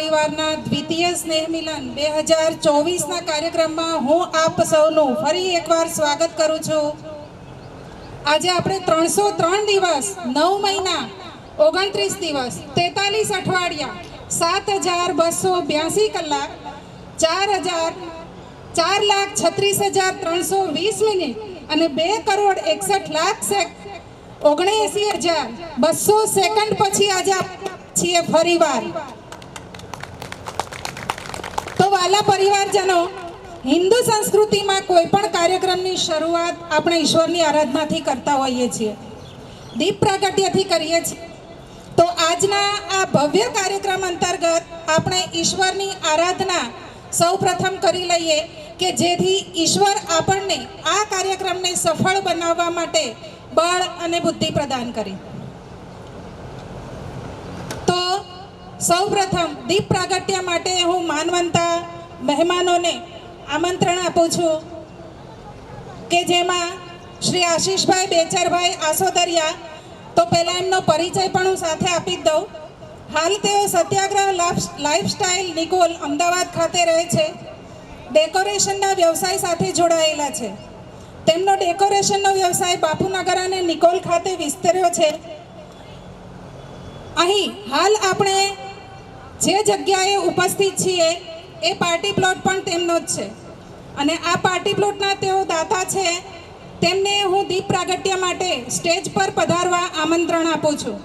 પરિવારના દ્વિતીય સ્નેહ મિલન 2024ના કાર્યક્રમમાં હું આપ સૌનું ફરી એકવાર સ્વાગત કરું છું. આજે આપણે 303 દિવસ 9 મહિના 29 દિવસ 43 અઠવાડિયા 7282 કલાક 4,36,320 મિનિટ અને 2,61,79,200 સેકન્ડ પછી આજે છીએ ફરીવાર. તો વાલા પરિવારજનો, હિન્દુ સંસ્કૃતિમાં કોઈ પણ કાર્યક્રમની શરૂઆત આપણે ઈશ્વરની આરાધનાથી કરતા હોઈએ છીએ, દીપ પ્રાગટ્યથી કરીએ છીએ. તો આજના આ ભવ્ય કાર્યક્રમ અંતર્ગત આપણે ઈશ્વરની આરાધના સૌ પ્રથમ કરી લઈએ કે જેથી ઈશ્વર આપણને આ કાર્યક્રમને સફળ બનાવવા માટે બળ અને બુદ્ધિ પ્રદાન કરે. તો સૌ પ્રથમ દીપ પ્રાગટ્ય માટે હું માનવંતા મહેમાનોને આમંત્રણ આપું છું કે જેમાં શ્રી આશીષભાઈ બેચરભાઈ આસોદરિયા. તો પહેલાં એમનો પરિચય પણ હું સાથે આપી જ દઉં. હાલ તેઓ સત્યાગ્રહ લાઈફસ્ટાઈલ નિકોલ અમદાવાદ ખાતે રહે છે. ડેકોરેશનના વ્યવસાય સાથે જોડાયેલા છે. તેમનો ડેકોરેશનનો વ્યવસાય બાપુનગર અને નિકોલ ખાતે વિસ્તર્યો છે. અહીં હાલ આપણે જે જગ્યાએ ઉપસ્થિત છીએ એ પાર્ટી પ્લોટ પણ તેમનો જ છે અને આ પાર્ટી પ્લોટના તેઓ દાતા છે. તેમને હું દીપ પ્રાગટ્ય માટે સ્ટેજ પર પધારવા આમંત્રણ આપું છું.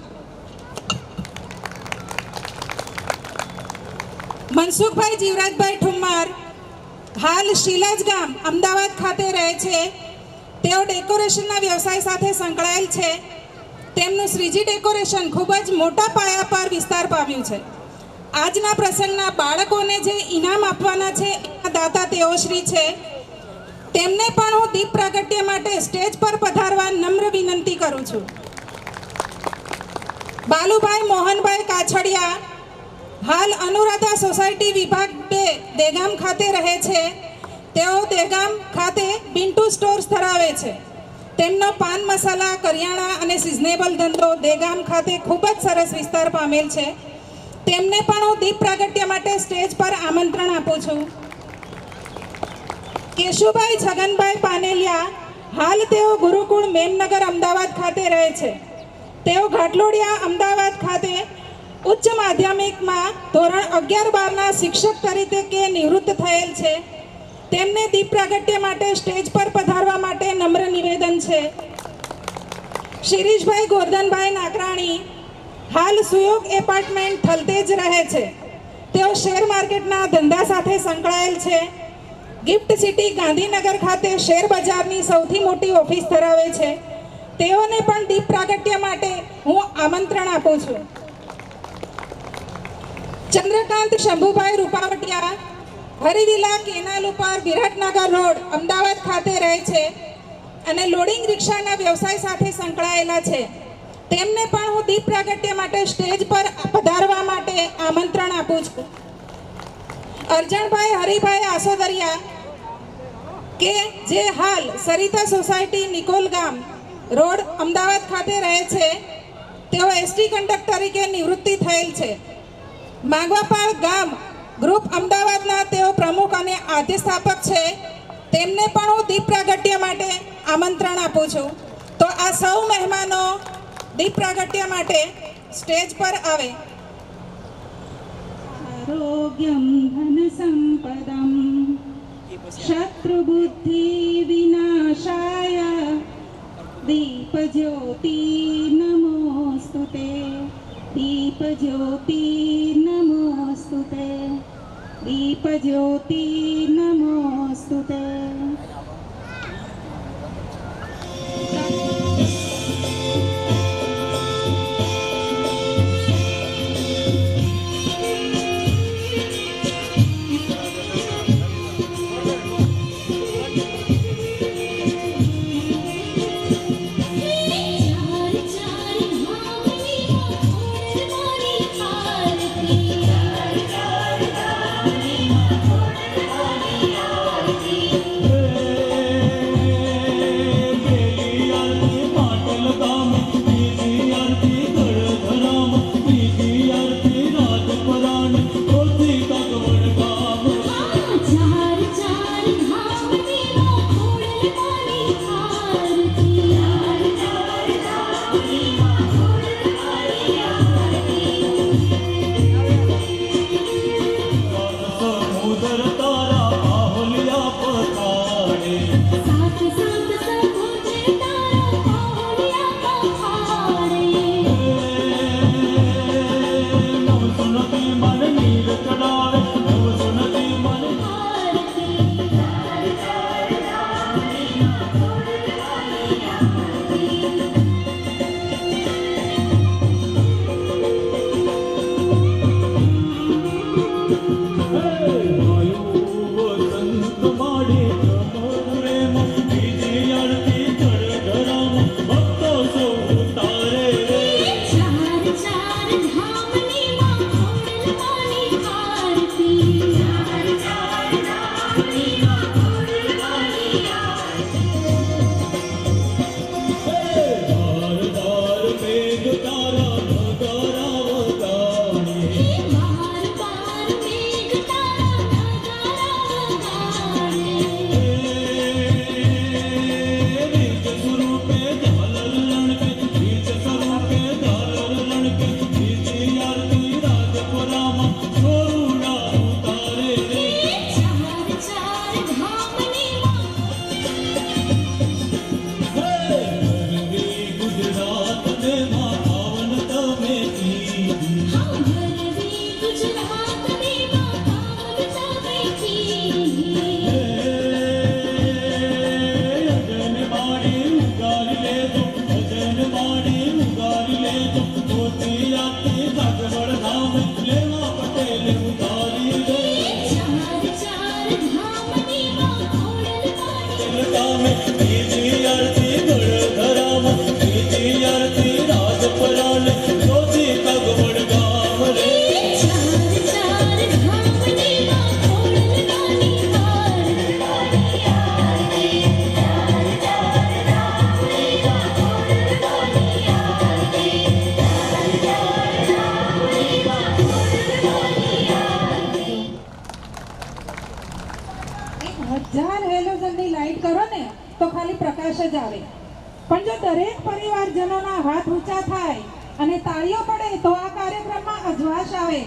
મનસુખભાઈ જીવરાજભાઈ ઠુમ્મર હાલ શિલાજ ગામ અમદાવાદ ખાતે રહે છે. તેઓ ડેકોરેશનના વ્યવસાય સાથે સંકળાયેલ છે. તેમનું શ્રીજી ડેકોરેશન ખૂબ જ મોટા પાયા પર વિસ્તાર પામ્યું છે. આજના પ્રસંગના બાળકોને જે ઇનામ આપવાના છે એના દાતા તેઓ શ્રી છે. તેમને પણ હું દીપ પ્રાગટ્ય માટે સ્ટેજ પર પધારવા નમ્ર વિનંતી કરું છું. બાલુભાઈ મોહનભાઈ કાછડિયા હાલ અનુરાધા સોસાયટી વિભાગ 2 દેગામ ખાતે રહે છે. તેઓ દેગામ ખાતે બિન્ટુ સ્ટોર્સ ધરાવે છે. તેમનો પાન મસાલા, કરિયાણા અને સિઝનેબલ ધંધો દેગામ ખાતે ખૂબ જ સરસ વિસ્તાર પામેલ છે. તેમને પણ હું દીપ પ્રાગટ્ય માટે સ્ટેજ પર આમંત્રણ આપું છું. કેશુભાઈ છગનભાઈ પાનેલિયા હાલ તેઓ ગુરુકુળ મેમનગર અમદાવાદ ખાતે રહે છે. તેઓ ઘાટલોડિયા અમદાવાદ ખાતે ઉચ્ચ માધ્યમિકમાં ધોરણ 11-12ના શિક્ષક તરીકે નિવૃત્ત થયેલ છે. તેમને દીપ પ્રાગટ્ય માટે સ્ટેજ પર પધારવા માટે નમ્ર નિવેદન છે. શિરીષભાઈ ગોરધનભાઈ નાકરાણી હાલ સુયોગ એપાર્ટમેન્ટ થલતેજ રહે છે. તેઓ શેર માર્કેટના ધંધા સાથે સંકળાયેલ છે. ગિફ્ટ સિટી ગાંધીનગર ખાતે શેર બજારની સૌથી મોટી ઓફિસ ધરાવે છે. તેઓને પણ દીપ પ્રાગટ્ય માટે હું આમંત્રણ આપું છું. ચંદ્રકાંત શંભુભાઈ રૂપાવટિયા હરિવિલા કેનાલ ઉપર વિરાટનગર રોડ અમદાવાદ ખાતે રહે છે અને લોડિંગ રિક્ષાના વ્યવસાય સાથે સંકળાયેલા છે. તેમને પણ હું દીપ પ્રાગટ્ય માટે સ્ટેજ પર પધારવા માટે આમંત્રણ આપું છું. અર્જણભાઈ હરિભાઈ આસોદરિયા કે જે હાલ સરિતા સોસાયટી નિકોલ ગામ રોડ અમદાવાદ ખાતે રહે છે. તેઓ એસટી કંડક્ટર તરીકે નિવૃત્તિ થયેલ છે. માંગવાપાળ ગામ ગ્રુપ અમદાવાદના તેઓ પ્રમુખ અને આદ્ય સ્થાપક છે. તેમને પણ હું દીપ પ્રાગટ્ય માટે આમંત્રણ આપું છું. તો આ સૌ મહેમાનો દીપ પ્રાગટ્ય માટે સ્ટેજ પર આવે. આરોગ્યમ ધન સંપદમ શત્રુબુદ્ધિ વિનાશાય દીપ જ્યોતિ નમોસ્તુતે. દીપ જ્યોતિ નમોસ્તુતે. દીપ જ્યોતિ નમોસ્તુતે. હેલોજનની લાઈટ કરો ને તો ખાલી પ્રકાશ જ આવે, પણ જો દરેક પરિવારજનોના હાથ ઊંચા થાય અને તાળીઓ પડે તો આ કાર્યક્રમમાં અજવાશ આવે.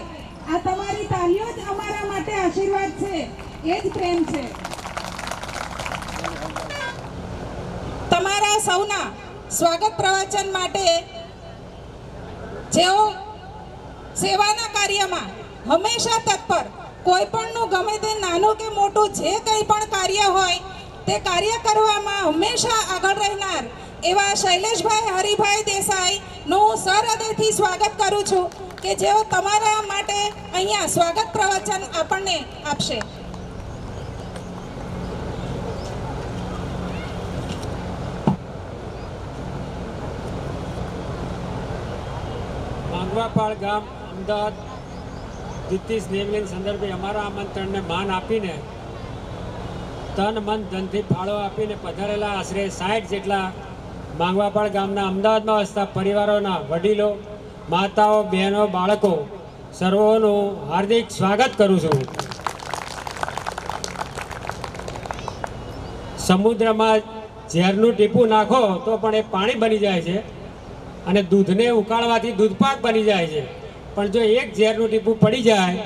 આ તમારી તાળીઓ જ અમારા માટે આશીર્વાદ છે, એ જ પ્રેમ છે. તમારા સૌના સ્વાગત પ્રવચન માટે જેઓ સેવાના કાર્યમાં હંમેશા તત્પર, કોઈ પણનું ગમે તે નાનું કે મોટું જે કંઈ પણ કાર્ય હોય તે કાર્ય કરવામાં હંમેશા આગળ રહેનાર એવા શૈલેષભાઈ હરિભાઈ દેસાઈનું હું સહૃદયથી સ્વાગત કરું છું કે જેઓ તમારા માટે અહીંયા સ્વાગત પ્રવચન આપણને આપશે. માંગવાપાળ ગામ અમદાવાદ દ્વિતીય સ્નેહમિલન સંદર્ભે અમારા આમંત્રણને માન આપીને તન મન ધનથી ફાળો આપીને પધારેલા આશરે 60 જેટલા માંગવાપાળ ગામના અમદાવાદમાં વસતા પરિવારોના વડીલો, માતાઓ, બહેનો, બાળકો સર્વોનું હાર્દિક સ્વાગત કરું છું. સમુદ્રમાં ઝેરનું ટીપું નાખો તો પણ એ પાણી બની જાય છે અને દૂધને ઉકાળવાથી દૂધપાક બની જાય છે, પણ જો એક ઝેરનું ટીપું પડી જાય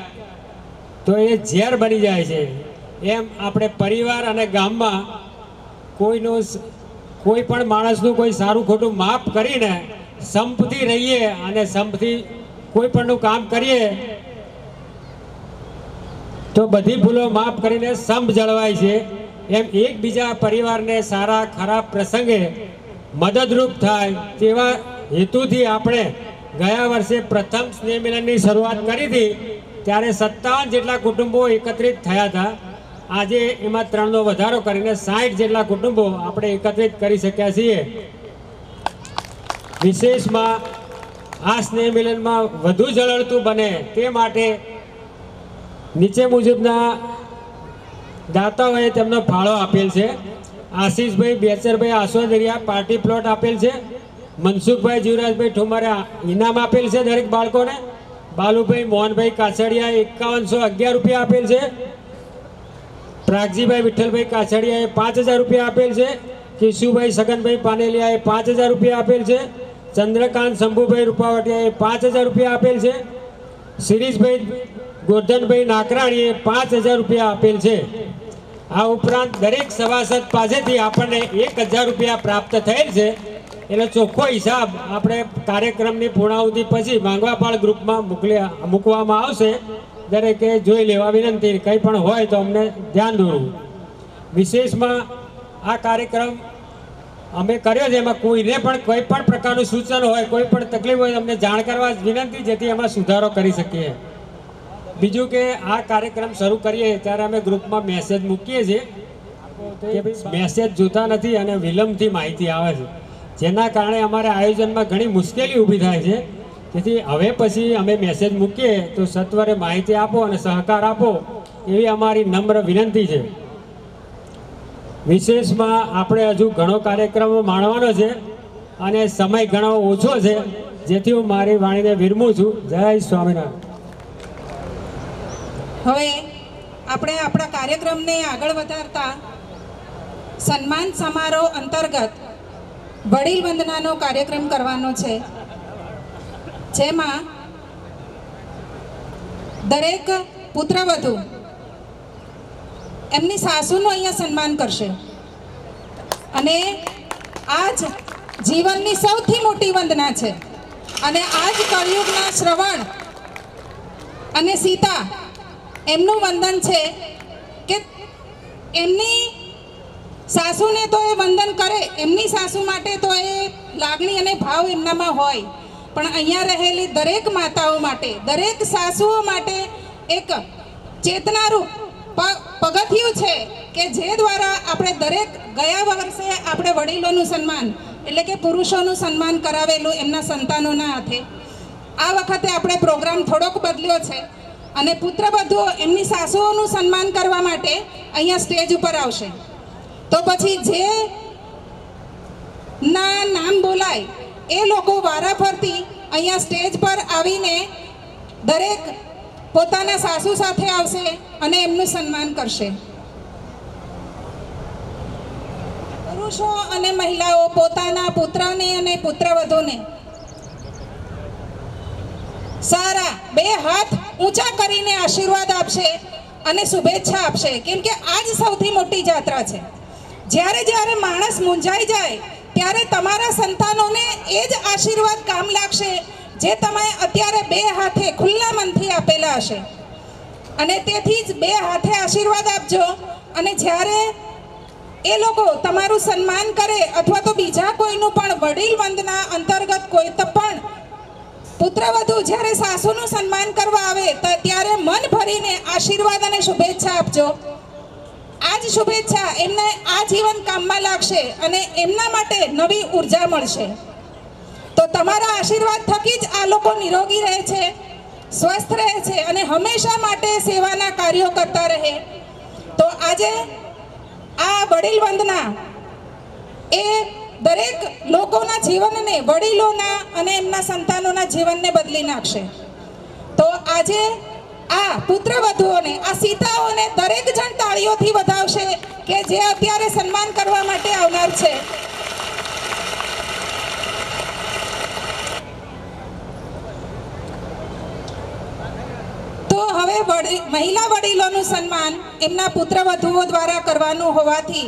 તો એ ઝેર બની જાય છે. એમ આપણે પરિવાર અને ગામમાં કોઈ પણ માણસનું કોઈ સારું ખોટું માફ કરીને સંપથી રહીએ અને સંપથી કોઈ પણનું કામ કરીએ તો બધી ભૂલો માફ કરીને સંપ જળવાય છે. એમ એકબીજા પરિવારને સારા ખરાબ પ્રસંગે મદદરૂપ થાય તેવા હેતુથી આપણે ગયા વર્ષે પ્રથમ સ્નેહ મિલનની શરૂઆત કરી હતી ત્યારે 57 જેટલા કુટુંબો એકત્રિત થયા હતા. આજે એમાં 3નો વધારો કરીને 60 જેટલા કુટુંબો આપણે એકત્રિત કરી શક્યા છીએ. વિશેષમાં આ સ્નેહ મિલનમાં વધુ ઝળહળતું બને તે માટે નીચે મુજબના દાતાઓએ તેમનો ફાળો આપેલ છે. આશીષભાઈ બેચરભાઈ આસોદરિયા પાર્ટી પ્લોટ આપેલ છે. મનસુખભાઈ જીવરાજભાઈ ઠુમરે ઇનામ આપેલ છે દરેક બાળકોને. બાલુભાઈ મોહનભાઈ કાછડિયાએ 5111 રૂપિયા આપેલ છે. પ્રાગજીભાઈ વિઠ્ઠલભાઈ કાછડિયાએ 5000 રૂપિયા આપેલ છે. કિશુભાઈ સગનભાઈ પાનેલિયાએ 5000 રૂપિયા આપેલ છે. ચંદ્રકાંત શંભુભાઈ રૂપાવટિયાએ 5000 રૂપિયા આપેલ છે. શિરીષભાઈ ગોરધનભાઈ નાકરાણીએ 5000 રૂપિયા આપેલ છે. આ ઉપરાંત દરેક સભાસદ પાસેથી આપણને 1000 રૂપિયા પ્રાપ્ત થયેલ છે. એટલે ચોખ્ખો હિસાબ આપણે કાર્યક્રમની પૂર્ણાહુતિ પછી માંગવાપાળ ગ્રુપમાં મૂકવામાં આવશે. દરેકે જોઈ લેવા વિનંતી. કંઈ પણ હોય તો અમને ધ્યાન દોરવું. વિશેષમાં આ કાર્યક્રમ અમે કર્યો છે, એમાં કોઈને પણ કોઈ પણ પ્રકારનું સૂચન હોય, કોઈ પણ તકલીફ હોય અમને જાણ કરવા વિનંતી, જેથી એમાં સુધારો કરી શકીએ. બીજું કે આ કાર્યક્રમ શરૂ કરીએ ત્યારે અમે ગ્રુપમાં મેસેજ મૂકીએ છીએ કે મેસેજ જોતા નથી અને વિલંબથી માહિતી આવે છે, જેના કારણે અમારે આયોજનમાં ઘણી મુશ્કેલી ઊભી થાય છે. તેથી હવે પછી અમે મેસેજ મૂકીએ તો સત્વરે માહિતી આપો અને સહકાર આપો એવી અમારી નમ્ર વિનંતી છે. વિશેષમાં આપણે હજુ ઘણો કાર્યક્રમો માણવાનો છે અને સમય ઘણો ઓછો છે, જેથી હું મારી વાણીને વિરમું છું. જય સ્વામિનારાયણ. હવે આપણે આપણા કાર્યક્રમને આગળ વધારતા સન્માન સમારોહ અંતર્ગત વડીલ વંદનાનો કાર્યક્રમ કરવાનો છે, જેમાં દરેક પુત્રવધુ એમની સાસુનું અહીંયા સન્માન કરશે અને આ જ જીવનની સૌથી મોટી વંદના છે અને આ જ કળિયુગના શ્રવણ અને સીતા એમનું વંદન છે કે એમની સાસુને તો એ વંદન કરે, એમની સાસુ માટે તો એ લાગણી અને ભાવ એમનામાં હોય, પણ અહીંયા રહેલી દરેક માતાઓ માટે, દરેક સાસુઓ માટે એક ચેતનારૂપ પગથિયું છે કે જે દ્વારા આપણે દરેક ગયા વર્ષે આપણે વડીલોનું સન્માન એટલે કે પુરુષોનું સન્માન કરાવેલું એમના સંતાનોના હાથે. આ વખતે આપણે પ્રોગ્રામ થોડોક બદલ્યો છે અને પુત્રવધુઓ એમની સાસુઓનું સન્માન કરવા માટે અહીંયા સ્ટેજ ઉપર આવશે. તો પછી જે ના નામ બોલાય એ લોકો વારાફરતી અહીંયા સ્ટેજ પર આવીને દરેક પોતાના સાસુ સાથે આવશે અને એમનું સન્માન કરશે. પુરુષો અને મહિલાઓ પોતાના પુત્રને અને પુત્રવધૂને સારા બે હાથ ઊંચા કરીને આશીર્વાદ આપશે અને શુભેચ્છા આપશે, કેમ કે આ જ સૌથી મોટી જાત્રા છે. જ્યારે જ્યારે માણસ મૂંઝાઈ જાય ત્યારે તમારા સંતાનોને એ જ આશીર્વાદ કામ લાગશે જે તમે અત્યારે બે હાથે ખુલ્લા મનથી આપેલા હશે. અને તેથી જ બે હાથે આશીર્વાદ આપજો અને જ્યારે એ લોકો તમારું સન્માન કરે અથવા તો બીજા કોઈનું પણ વડીલ વંદના અંતર્ગત કોઈ પણ પુત્રવધુ જ્યારે સાસુનું સન્માન કરવા આવે ત્યારે મન ભરીને આશીર્વાદ અને શુભેચ્છા આપજો. આ જ શુભેચ્છા એમને આ જીવન કામમાં લાગશે અને એમના માટે નવી ઉર્જા મળશે. તો તમારા આશીર્વાદ થકી જ આ લોકો નિરોગી રહે છે, સ્વસ્થ રહે છે અને હંમેશા માટે સેવાના કાર્યો કરતા રહે. તો આજે આ વડીલ વંદના એ દરેક લોકોના જીવનને, વડીલોના અને એમના સંતાનોના જીવનને બદલી નાખશે. તો આજે આ પુત્રવધુઓને, આ સીતાઓને દરેક જણ તાળીઓથી વધાવશે કે જે અત્યારે સન્માન કરવા માટે આવનાર છે. તો હવે મહિલા વડીલોનું સન્માન એમના પુત્રવધુઓ દ્વારા કરવાનું હોવાથી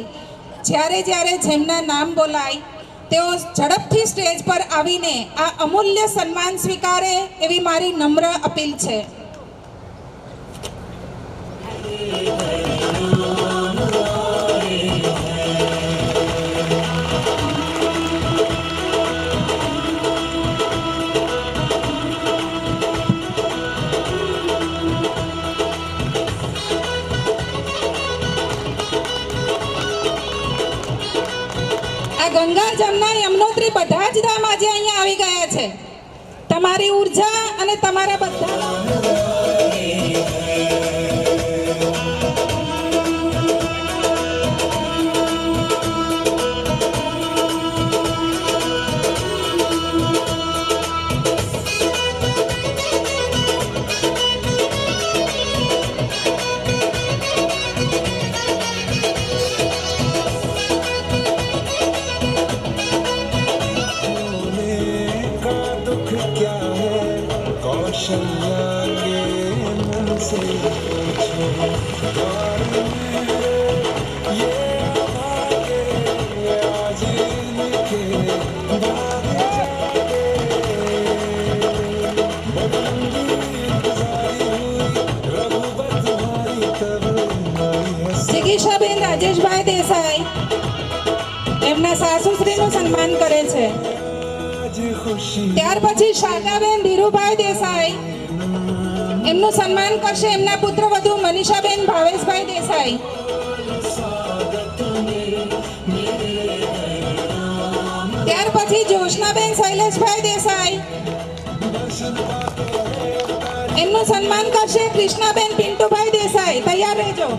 જ્યારે જ્યારે જેમના નામ બોલાય તેઓ ઝડપથી સ્ટેજ પર આવીને આ અમૂલ્ય સન્માન સ્વીકારે એવી મારી નમ્ર અપીલ છે. ગંગા, જમના, યમનોત્રી બધા જ ધામ આજે અહીંયા આવી ગયા છે. તમારી ઉર્જા અને તમારા બધાનો જિગીશાબેન રાજેશભાઈ દેસાઈ એમના સાસુશ્રીનું સન્માન કરે છે. ત્યાર પછી શારદાબેન ધીરુભાઈ દેસાઈ એમનું સન્માન કરશે એમના પુત્રવધુ મનીષાબેન ભાવેશભાઈ દેસાઈ. ત્યાર પછી જોશનાબેન શૈલેષભાઈ દેસાઈ એમનું સન્માન કરશે કૃષ્ણાબેન પિન્ટુભાઈ દેસાઈ. તૈયાર રહેજો.